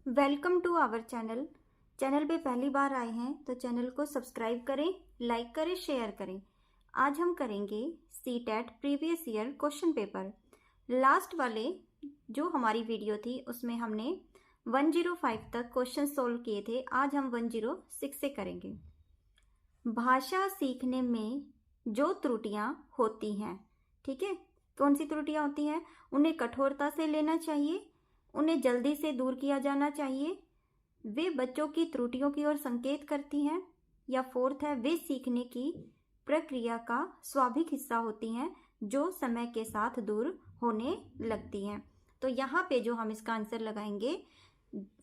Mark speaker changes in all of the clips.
Speaker 1: Welcome to our channel. Channel पे पहली बार आए हैं तो चैनल को सब्सक्राइब करें, लाइक करें, शेयर करें। आज हम करेंगे CTET previous year question paper. Last वाले जो हमारी वीडियो थी उसमें हमने 105 तक क्वेश्चन सोल्व किए थे। आज हम 106 से करेंगे। भाषा सीखने में जो त्रुटियां होती हैं, ठीक है, कौन सी त्रुटियां होती हैं? उन्हें कठोरता से लेना चाहिए, उन्हें जल्दी से दूर किया जाना चाहिए, वे बच्चों की त्रुटियों की ओर संकेत करती हैं, या फोर्थ है वे सीखने की प्रक्रिया का स्वाभाविक हिस्सा होती हैं जो समय के साथ दूर होने लगती हैं। तो यहाँ पे जो हम इसका आंसर लगाएंगे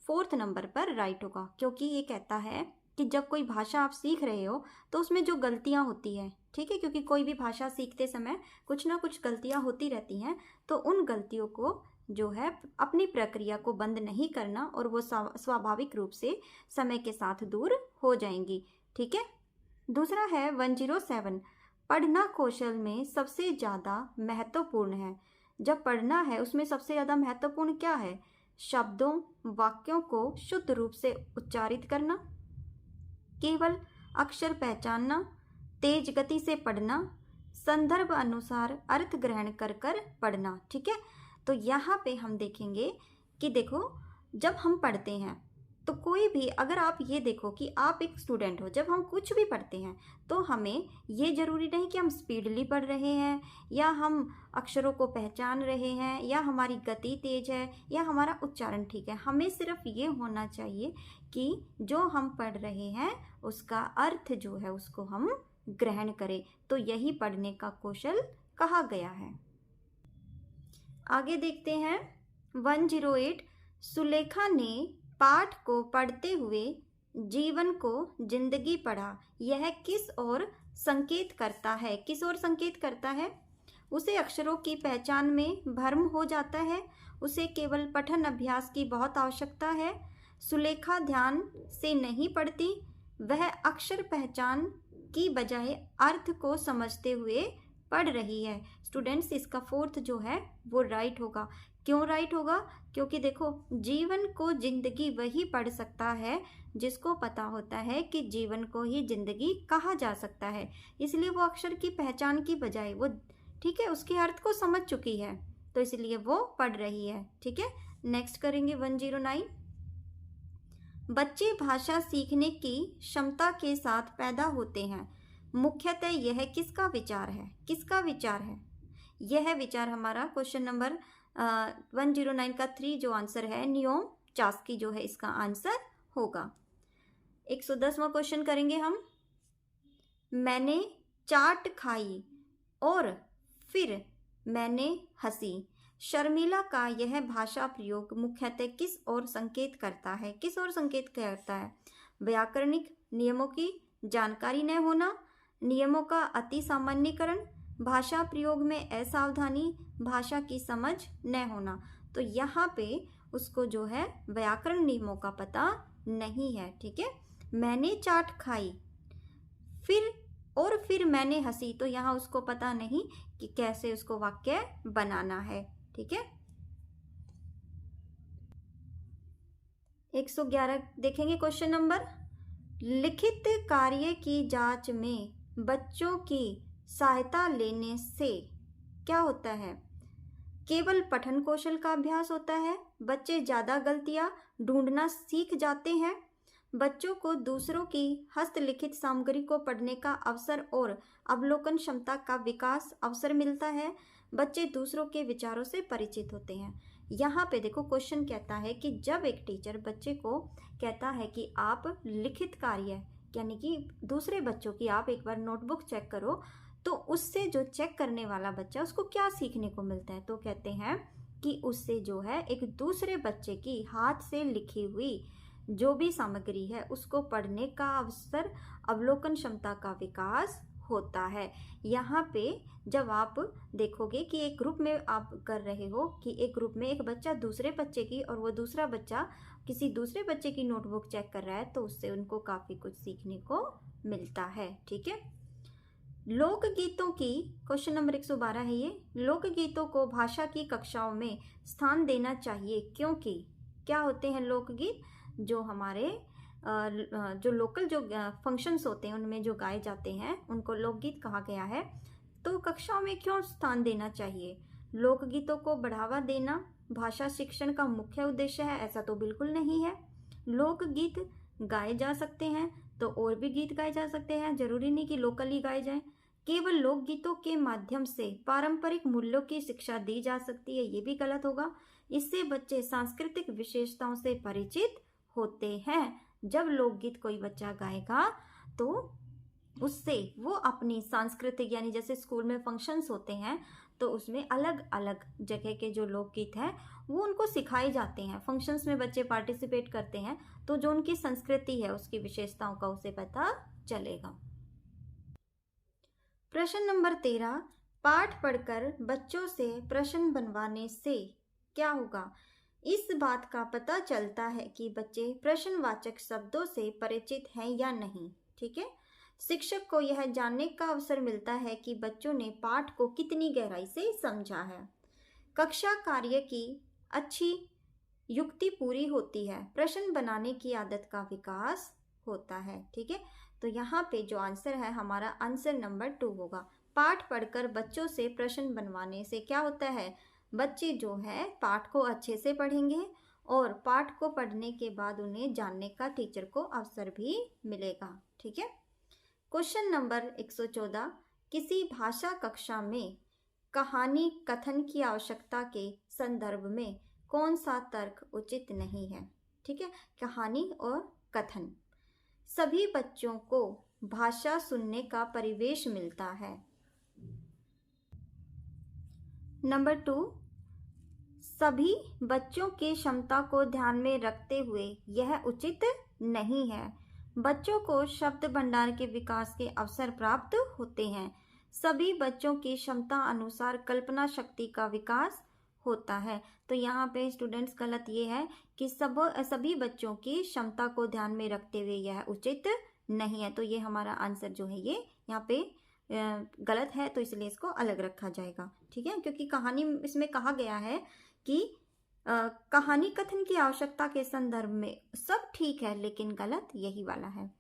Speaker 1: 4th नंबर पर राइट होगा, क्योंकि ये कहता है कि जब कोई भाषा आप सीख रहे हो तो उसमें जो गलतियां होती हैं, ठीक है, क्योंकि कोई भी भाषा सीखते समय कुछ ना कुछ गलतियां होती रहती हैं, तो उन गलतियों को जो है अपनी प्रक्रिया को बंद नहीं करना और वो स्वाभाविक रूप से समय के साथ दूर हो जाएंगी, ठीक है। दूसरा है 107, पढ़ना कौशल में सबसे ज़्यादा महत्वपूर्ण है। जब पढ़ना है उसमें सबसे ज़्यादा महत्वपूर्ण क्या है? शब्दों, वाक्यों को शुद्ध रूप से उच्चारित करना, केवल अक्षर पहचानना, तेज गति से पढ़ना, संदर्भ अनुसार अर्थ ग्रहण कर कर पढ़ना, ठीक है। तो यहाँ पे हम देखेंगे कि देखो, जब हम पढ़ते हैं तो कोई भी, अगर आप ये देखो कि आप एक स्टूडेंट हो, जब हम कुछ भी पढ़ते हैं तो हमें ये ज़रूरी नहीं कि हम स्पीडली पढ़ रहे हैं या हम अक्षरों को पहचान रहे हैं या हमारी गति तेज है या हमारा उच्चारण ठीक है। हमें सिर्फ ये होना चाहिए कि जो हम पढ़ रहे हैं उसका अर्थ जो है उसको हम ग्रहण करें। तो यही पढ़ने का कौशल कहा गया है। आगे देखते हैं 108, सुलेखा ने पाठ को पढ़ते हुए जीवन को जिंदगी पढ़ा। यह किस ओर संकेत करता है? किस ओर संकेत करता है? उसे अक्षरों की पहचान में भ्रम हो जाता है, उसे केवल पठन अभ्यास की बहुत आवश्यकता है, सुलेखा ध्यान से नहीं पढ़ती, वह अक्षर पहचान की बजाय अर्थ को समझते हुए पढ़ रही है। स्टूडेंट्स, इसका 4th जो है वो राइट होगा। क्यों राइट होगा? क्योंकि देखो, जीवन को जिंदगी वही पढ़ सकता है जिसको पता होता है कि जीवन को ही जिंदगी कहा जा सकता है। इसलिए वो अक्षर की पहचान की बजाय वो, ठीक है, उसके अर्थ को समझ चुकी है, तो इसलिए वो पढ़ रही है, ठीक है। नेक्स्ट करेंगे 109, बच्चे भाषा सीखने की क्षमता के साथ पैदा होते हैं। मुख्यतः यह किसका विचार है? किसका विचार है? यह विचार हमारा क्वेश्चन नंबर 109 का 3 जो आंसर है, नियोम चास्की जो है इसका आंसर होगा। 110वां क्वेश्चन करेंगे हम। मैंने चाट खाई और फिर मैंने हंसी। शर्मिला का यह भाषा प्रयोग मुख्यतः किस ओर संकेत करता है? किस ओर संकेत करता है? व्याकरणिक नियमों की जानकारी न होना, नियमों का अति सामान्यकरण, भाषा प्रयोग में असावधानी, भाषा की समझ न होना। तो यहाँ पे उसको जो है व्याकरण नियमों का पता नहीं है, ठीक है। मैंने चाट खाई फिर मैंने हंसी, तो यहाँ उसको पता नहीं कि कैसे उसको वाक्य बनाना है, ठीक है। 111 देखेंगे क्वेश्चन नंबर। लिखित कार्य की जांच में बच्चों की सहायता लेने से क्या होता है? केवल पठन कौशल का अभ्यास होता है, बच्चे ज़्यादा गलतियां ढूंढना सीख जाते हैं, बच्चों को दूसरों की हस्तलिखित सामग्री को पढ़ने का अवसर और अवलोकन क्षमता का विकास अवसर मिलता है, बच्चे दूसरों के विचारों से परिचित होते हैं। यहाँ पे देखो, क्वेश्चन कहता है कि जब एक टीचर बच्चे को कहता है कि आप लिखित कार्य, यानी कि दूसरे बच्चों की आप एक बार नोटबुक चेक करो, तो उससे जो चेक करने वाला बच्चा उसको क्या सीखने को मिलता है? तो कहते हैं कि उससे जो है एक दूसरे बच्चे की हाथ से लिखी हुई जो भी सामग्री है उसको पढ़ने का अवसर, अवलोकन क्षमता का विकास होता है। यहाँ पे जब आप देखोगे कि एक ग्रुप में आप कर रहे हो कि एक ग्रुप में एक बच्चा दूसरे बच्चे की और वो दूसरा बच्चा किसी दूसरे बच्चे की नोटबुक चेक कर रहा है, तो उससे उनको काफ़ी कुछ सीखने को मिलता है, ठीक है। लोकगीतों की, क्वेश्चन नंबर 112 है ये, लोकगीतों को भाषा की कक्षाओं में स्थान देना चाहिए क्योंकि क्या होते हैं लोकगीत? जो हमारे जो लोकल जो फंक्शंस होते हैं उनमें जो गाए जाते हैं उनको लोकगीत कहा गया है। तो कक्षाओं में क्यों स्थान देना चाहिए? लोकगीतों को बढ़ावा देना भाषा शिक्षण का मुख्य उद्देश्य है? ऐसा तो बिल्कुल नहीं है। लोकगीत गाए जा सकते हैं तो और भी गीत गाए जा सकते हैं, जरूरी नहीं कि लोकल ही गाए जाएं। केवल लोकगीतों के माध्यम से पारंपरिक मूल्यों की शिक्षा दी जा सकती है, ये भी गलत होगा। इससे बच्चे सांस्कृतिक विशेषताओं से परिचित होते हैं। जब लोकगीत कोई बच्चा गाएगा तो उससे वो अपनी सांस्कृतिक, यानी जैसे स्कूल में फंक्शंस होते हैं तो उसमें अलग अलग जगह के जो लोकगीत हैं वो उनको सिखाए जाते हैं। फंक्शंस में बच्चे पार्टिसिपेट करते हैं तो जो उनकी संस्कृति है उसकी विशेषताओं का उसे पता चलेगा। प्रश्न नंबर 13, पाठ पढ़कर बच्चों से प्रश्न बनवाने से क्या होगा? इस बात का पता चलता है कि बच्चे प्रश्नवाचक शब्दों से परिचित हैं या नहीं। ठीक है, शिक्षक को यह जानने का अवसर मिलता है कि बच्चों ने पाठ को कितनी गहराई से समझा है। कक्षा कार्य की अच्छी युक्ति पूरी होती है, प्रश्न बनाने की आदत का विकास होता है। ठीक है, तो यहाँ पे जो आंसर है हमारा आंसर नंबर 2 होगा। पाठ पढ़कर बच्चों से प्रश्न बनवाने से क्या होता है? बच्चे जो है पाठ को अच्छे से पढ़ेंगे और पाठ को पढ़ने के बाद उन्हें जानने का टीचर को अवसर भी मिलेगा। ठीक है, क्वेश्चन नंबर 114, किसी भाषा कक्षा में कहानी कथन की आवश्यकता के संदर्भ में कौन सा तर्क उचित नहीं है? ठीक है, कहानी और कथन। सभी बच्चों को भाषा सुनने का परिवेश मिलता है। नंबर 2, सभी बच्चों की क्षमता को ध्यान में रखते हुए यह उचित नहीं है। बच्चों को शब्द भंडार के विकास के अवसर प्राप्त होते हैं। सभी बच्चों की क्षमता अनुसार कल्पना शक्ति का विकास होता है। तो यहाँ पे स्टूडेंट्स गलत ये है कि सभी बच्चों की क्षमता को ध्यान में रखते हुए यह उचित नहीं है। तो ये हमारा आंसर जो है ये यहाँ पे गलत है, तो इसलिए इसको अलग रखा जाएगा। ठीक है, क्योंकि कहानी इसमें कहा गया है कि कहानी कथन की आवश्यकता के संदर्भ में सब ठीक है, लेकिन गलत यही वाला है।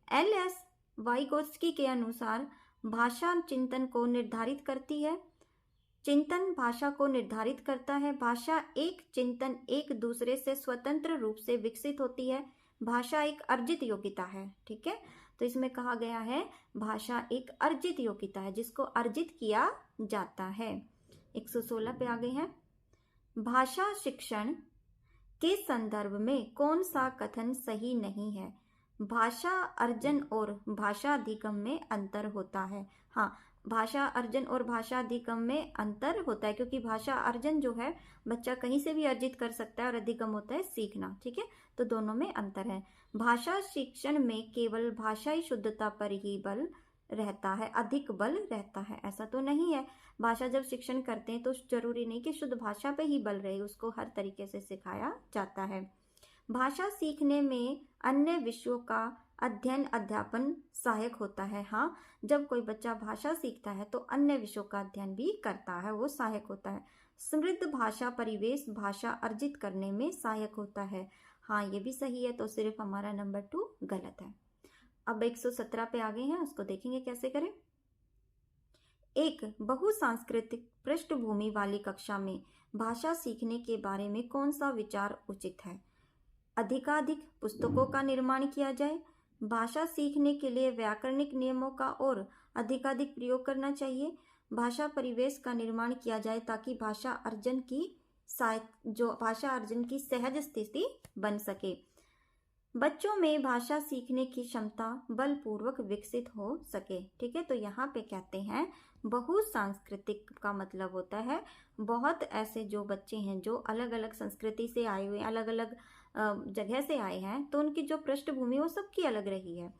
Speaker 1: एल.एस. वाइगोत्स्की के अनुसार भाषा चिंतन को निर्धारित करती है। चिंतन भाषा को निर्धारित करता है। भाषा एक चिंतन एक दूसरे से स्वतंत्र रूप से विकसित होती है। भाषा एक अर्जित योग्यता है। ठीक है, तो इसमें कहा गया है भाषा एक अर्जित योग्यता है जिसको अर्जित किया जाता है। 116 पे आ गए हैं। भाषा शिक्षण के संदर्भ में कौन सा कथन सही नहीं है? भाषा अर्जन और भाषा अधिगम में अंतर होता है। हाँ, भाषा अर्जन और भाषा अधिगम में अंतर होता है, क्योंकि भाषा अर्जन जो है बच्चा कहीं से भी अर्जित कर सकता है और अधिगम होता है सीखना। ठीक है, तो दोनों में अंतर है। भाषा शिक्षण में केवल भाषाई शुद्धता पर ही बल रहता है, अधिक बल रहता है, ऐसा तो नहीं है। भाषा जब शिक्षण करते हैं तो जरूरी नहीं कि शुद्ध भाषा पे ही बल रहे, उसको हर तरीके से सिखाया जाता है। भाषा सीखने में अन्य विषयों का अध्ययन अध्यापन सहायक होता है। हाँ, जब कोई बच्चा भाषा सीखता है तो अन्य विषयों का अध्ययन भी करता है, वो सहायक होता है। समृद्ध भाषा परिवेश भाषा अर्जित करने में सहायक होता है। हाँ, ये भी सही है, तो सिर्फ हमारा नंबर 2 गलत है। अब 117 पे आ गए हैं, उसको देखेंगे कैसे करें। एक बहुसांस्कृतिक पृष्ठभूमि वाली कक्षा में भाषा सीखने के बारे में कौन सा विचार उचित है? अधिकाधिक पुस्तकों का निर्माण किया जाए, भाषा सीखने के लिए व्याकरणिक नियमों का और अधिकाधिक प्रयोग करना चाहिए, भाषा परिवेश का निर्माण किया जाए ताकि भाषा अर्जन की सहज स्थिति बन सके। बच्चों में भाषा सीखने की क्षमता बलपूर्वक विकसित हो सके। ठीक है, तो यहाँ पे कहते हैं बहुसांस्कृतिक का मतलब होता है बहुत ऐसे जो बच्चे हैं जो अलग अलग संस्कृति से आए हुए, अलग अलग जगह से आए हैं, तो उनकी जो पृष्ठभूमि वो सबकी अलग रही है।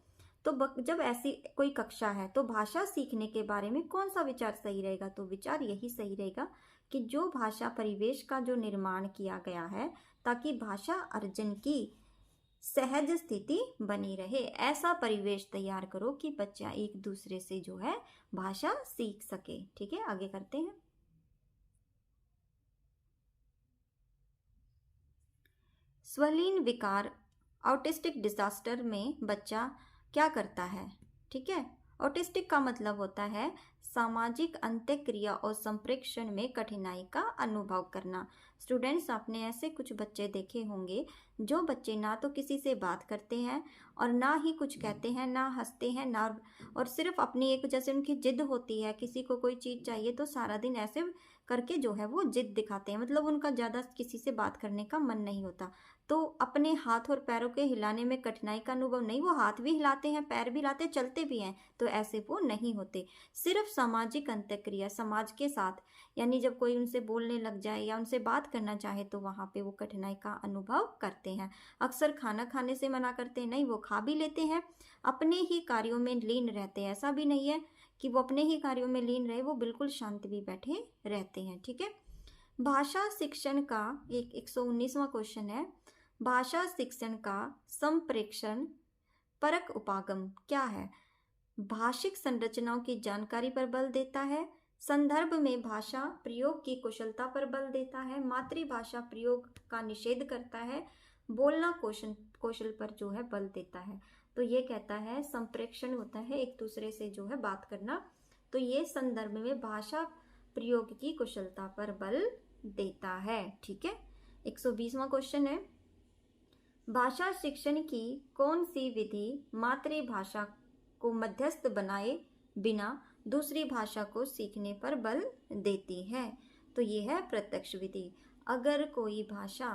Speaker 1: तो जब ऐसी कोई कक्षा है तो भाषा सीखने के बारे में कौन सा विचार सही रहेगा? तो विचार यही सही रहेगा कि जो भाषा परिवेश का जो निर्माण किया गया है ताकि भाषा अर्जन की सहज स्थिति बनी रहे, ऐसा परिवेश तैयार करो कि बच्चा एक दूसरे से जो है भाषा सीख सके। ठीक है, आगे करते हैं। स्वलीन विकार ऑटिस्टिक डिजास्टर में बच्चा क्या करता है? ठीक है, ऑटिस्टिक का मतलब होता है सामाजिक अंतःक्रिया और संप्रेषण में कठिनाई का अनुभव करना। स्टूडेंट्स, आपने ऐसे कुछ बच्चे देखे होंगे जो बच्चे ना तो किसी से बात करते हैं और ना ही कुछ कहते हैं, ना हंसते हैं, ना, और सिर्फ अपनी एक, जैसे उनकी जिद होती है, किसी को कोई चीज़ चाहिए तो सारा दिन ऐसे करके जो है वो जिद दिखाते हैं, मतलब उनका ज़्यादा किसी से बात करने का मन नहीं होता। तो अपने हाथ और पैरों के हिलाने में कठिनाई का अनुभव नहीं, वो हाथ भी हिलाते हैं, पैर भी हिलाते, चलते भी हैं, तो ऐसे वो नहीं होते। सिर्फ सामाजिक अंतःक्रिया, समाज के साथ, यानी जब कोई उनसे बोलने लग जाए या उनसे बात करना चाहे तो वहाँ पे वो कठिनाई का अनुभव करते हैं। अक्सर खाना खाने से मना करते हैं, नहीं, वो खा भी लेते हैं, अपने ही कार्यों में लीन रहते हैं। ऐसा भी नहीं है कि वो अपने ही कार्यों में लीन रहे, वो बिल्कुल शांत भी बैठे रहते हैं। ठीक है, भाषा शिक्षण का एक 119वां क्वेश्चन है। भाषा शिक्षण का संप्रेषण परक उपागम क्या है? भाषिक संरचनाओं की जानकारी पर बल देता है, संदर्भ में भाषा प्रयोग की कुशलता पर बल देता है, मातृभाषा प्रयोग का निषेध करता है, बोलना कौशल पर जो है बल देता है। तो ये कहता है संप्रेषण होता है एक दूसरे से जो है बात करना, तो ये संदर्भ में भाषा प्रयोग की कुशलता पर बल देता है। ठीक है, 120वां क्वेश्चन है, भाषा शिक्षण की कौन सी विधि मातृभाषा को मध्यस्थ बनाए बिना दूसरी भाषा को सीखने पर बल देती है? तो ये है प्रत्यक्ष विधि। अगर कोई भाषा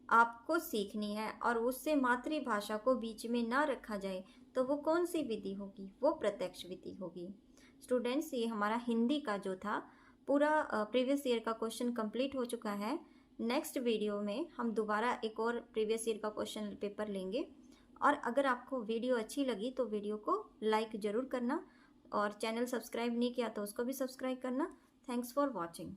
Speaker 1: आपको सीखनी है और उससे मातृभाषा को बीच में ना रखा जाए तो वो कौन सी विधि होगी? वो प्रत्यक्ष विधि होगी। स्टूडेंट्स, ये हमारा हिंदी का जो था पूरा प्रीवियस ईयर का क्वेश्चन कंप्लीट हो चुका है। नेक्स्ट वीडियो में हम दोबारा एक और प्रीवियस ईयर का क्वेश्चन पेपर लेंगे। और अगर आपको वीडियो अच्छी लगी तो वीडियो को लाइक ज़रूर करना, और चैनल सब्सक्राइब नहीं किया तो उसको भी सब्सक्राइब करना। Thanks for watching.